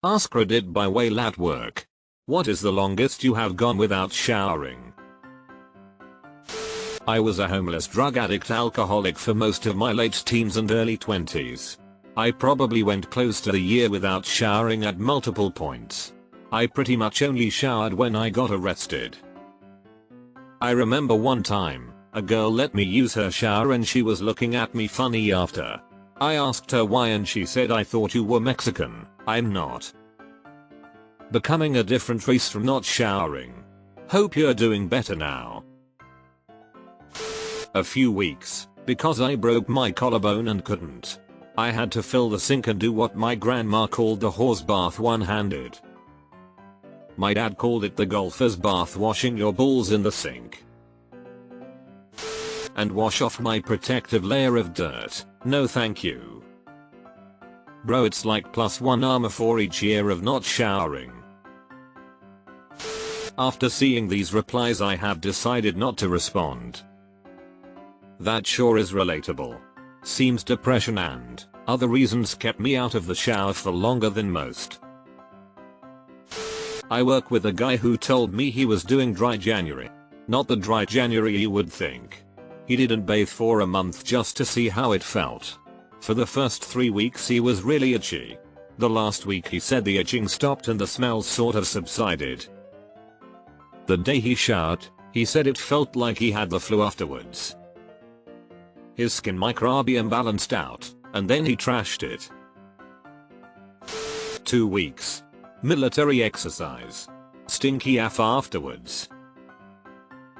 AskReddit by Whale at work. What is the longest you have gone without showering? I was a homeless drug addict alcoholic for most of my late teens and early 20s. I probably went close to a year without showering at multiple points. I pretty much only showered when I got arrested. I remember one time, a girl let me use her shower and she was looking at me funny after. I asked her why and she said, "I thought you were Mexican." I'm not. Becoming a different race from not showering. Hope you're doing better now. A few weeks, because I broke my collarbone and couldn't. I had to fill the sink and do what my grandma called the horse bath one-handed. My dad called it the golfer's bath, washing your balls in the sink. And wash off my protective layer of dirt. No thank you. Bro, it's like +1 armor for each year of not showering. After seeing these replies, I have decided not to respond. That sure is relatable. Seems depression and other reasons kept me out of the shower for longer than most. I work with a guy who told me he was doing dry January. Not the dry January you would think. He didn't bathe for a month just to see how it felt. For the first 3 weeks he was really itchy. The last week he said the itching stopped and the smell sort of subsided. The day he showered, he said it felt like he had the flu afterwards. His skin microbiome balanced out, and then he trashed it. 2 weeks. Military exercise. Stinky AF afterwards.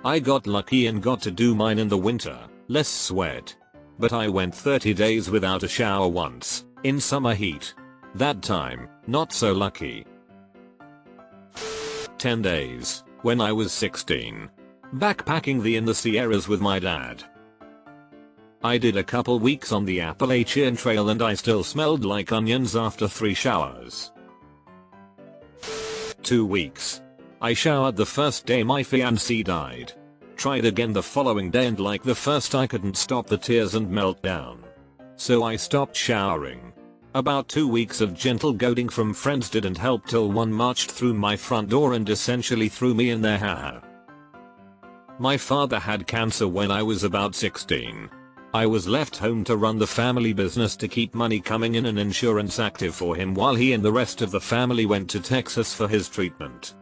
I got lucky and got to do mine in the winter, less sweat. But I went 30 days without a shower once, in summer heat. That time, not so lucky. 10 days, when I was 16. Backpacking in the Sierras with my dad. I did a couple weeks on the Appalachian Trail and I still smelled like onions after 3 showers. 2 weeks. I showered the first day my fiancée died. Tried again the following day and like the first I couldn't stop the tears and meltdown. So I stopped showering. About 2 weeks of gentle goading from friends didn't help till one marched through my front door and essentially threw me in their hair. My father had cancer when I was about 16. I was left home to run the family business to keep money coming in and insurance active for him while he and the rest of the family went to Texas for his treatment.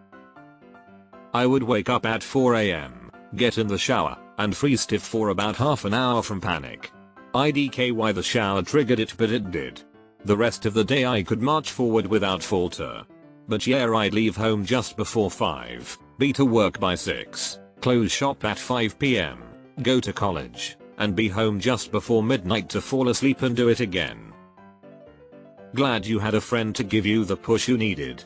I would wake up at 4 AM, get in the shower, and freeze stiff for about half an hour from panic. IDK why the shower triggered it, but it did. The rest of the day I could march forward without falter. But yeah, I'd leave home just before 5, be to work by 6, close shop at 5 PM, go to college, and be home just before midnight to fall asleep and do it again. Glad you had a friend to give you the push you needed.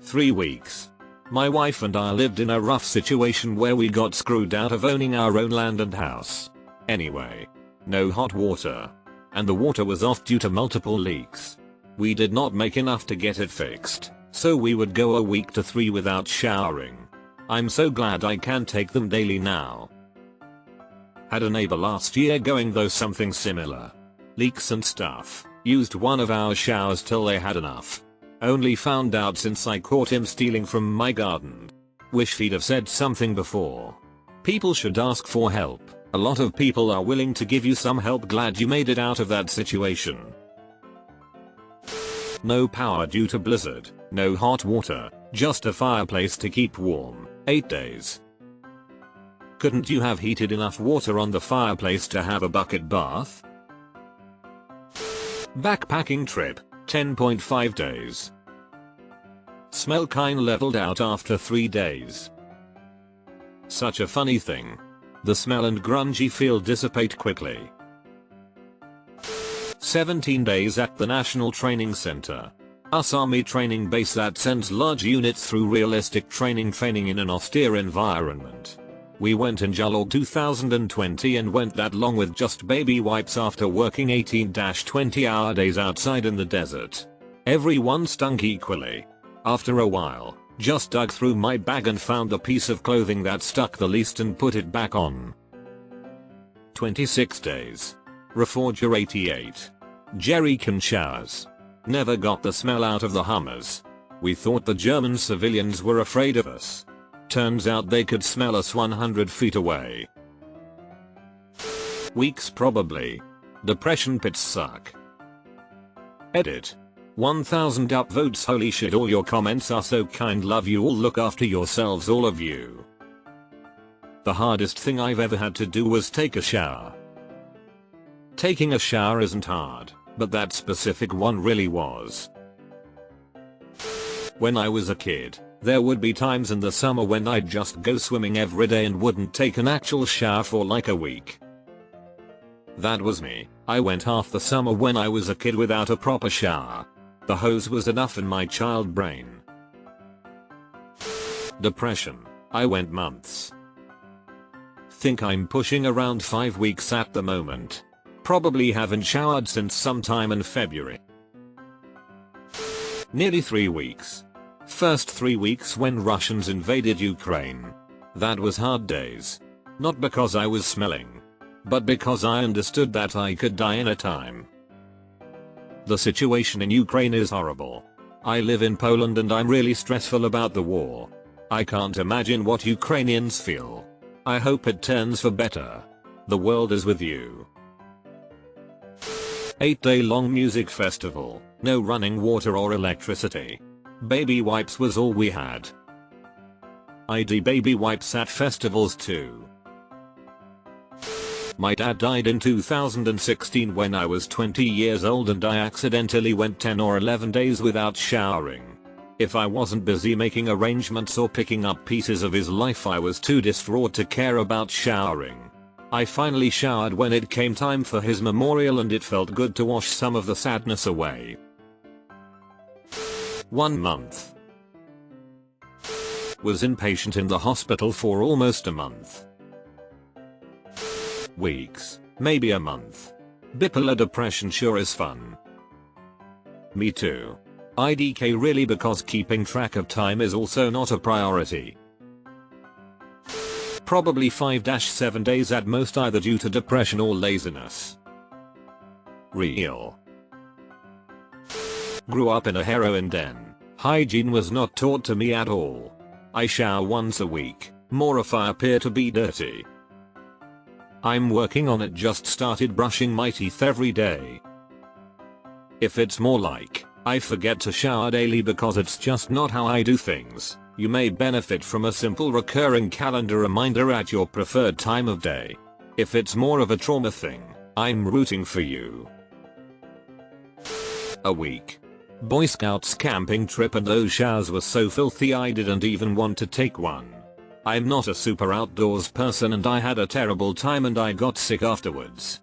3 weeks. My wife and I lived in a rough situation where we got screwed out of owning our own land and house. Anyway, no hot water. And the water was off due to multiple leaks. We did not make enough to get it fixed, so we would go a week to 3 without showering. I'm so glad I can take them daily now. Had a neighbor last year going though something similar. Leaks and stuff. Used one of our showers till they had enough. Only found out since I caught him stealing from my garden. Wish he'd have said something before. People should ask for help. A lot of people are willing to give you some help. Glad you made it out of that situation. No power due to blizzard. No hot water. Just a fireplace to keep warm. 8 days. Couldn't you have heated enough water on the fireplace to have a bucket bath? Backpacking trip, 10.5 days. Smell kind leveled out after 3 days. Such a funny thing. The smell and grungy feel dissipate quickly. 17 days at the National Training Center. US Army training base that sends large units through realistic training in an austere environment. We went in July 2020 and went that long with just baby wipes after working 18-20 hour days outside in the desert. Everyone stunk equally. After a while, just dug through my bag and found the piece of clothing that stuck the least and put it back on. 26 days. Refrigerator 88. Jerrycan showers. Never got the smell out of the Hummers. We thought the German civilians were afraid of us. Turns out they could smell us 100 feet away. Weeks probably. Depression pits suck. Edit. 1000 upvotes. Holy shit, all your comments are so kind. Love you all. Look after yourselves, all of you. The hardest thing I've ever had to do was take a shower. Taking a shower isn't hard, but that specific one really was. When I was a kid, there would be times in the summer when I'd just go swimming every day and wouldn't take an actual shower for like a week. That was me. I went half the summer when I was a kid without a proper shower. The hose was enough in my child brain. Depression. I went months. Think I'm pushing around 5 weeks at the moment. Probably haven't showered since sometime in February. Nearly 3 weeks. First 3 weeks when Russians invaded Ukraine. That was hard days. Not because I was smelling, but because I understood that I could die in a time. The situation in Ukraine is horrible. I live in Poland and I'm really stressful about the war. I can't imagine what Ukrainians feel. I hope it turns for better. The world is with you. 8-day long music festival, no running water or electricity. Baby wipes was all we had. ID baby wipes at festivals too. My dad died in 2016 when I was 20 years old and I accidentally went 10 or 11 days without showering. If I wasn't busy making arrangements or picking up pieces of his life, I was too distraught to care about showering. I finally showered when it came time for his memorial and it felt good to wash some of the sadness away. 1 month. Was inpatient in the hospital for almost a month. Weeks, maybe a month. Bipolar depression sure is fun. Me too. IDK really, because keeping track of time is also not a priority. Probably 5-7 days at most, either due to depression or laziness. Real. Grew up in a heroin den. Hygiene was not taught to me at all. I shower once a week, more if I appear to be dirty. I'm working on it, just started brushing my teeth every day. If it's more like, I forget to shower daily because it's just not how I do things, you may benefit from a simple recurring calendar reminder at your preferred time of day. If it's more of a trauma thing, I'm rooting for you. A week. Boy Scouts camping trip, and those showers were so filthy I didn't even want to take one. I'm not a super outdoors person and I had a terrible time and I got sick afterwards.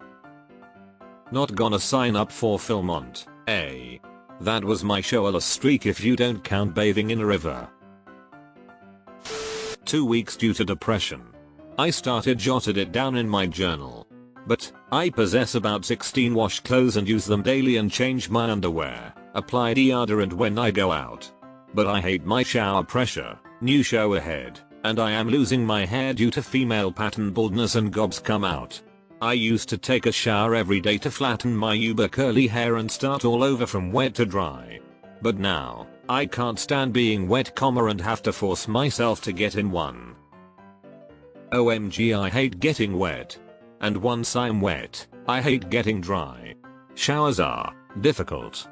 Not gonna sign up for Philmont, eh? That was my showless streak if you don't count bathing in a river. 2 weeks due to depression. I jotted it down in my journal. But, I possess about 16 washed clothes and use them daily and change my underwear, apply deodorant when I go out. But I hate my shower pressure, new shower head, and I am losing my hair due to female pattern baldness and gobs come out. I used to take a shower every day to flatten my uber curly hair and start all over from wet to dry. But now, I can't stand being wet, and have to force myself to get in one. OMG, I hate getting wet. And once I'm wet, I hate getting dry. Showers are difficult.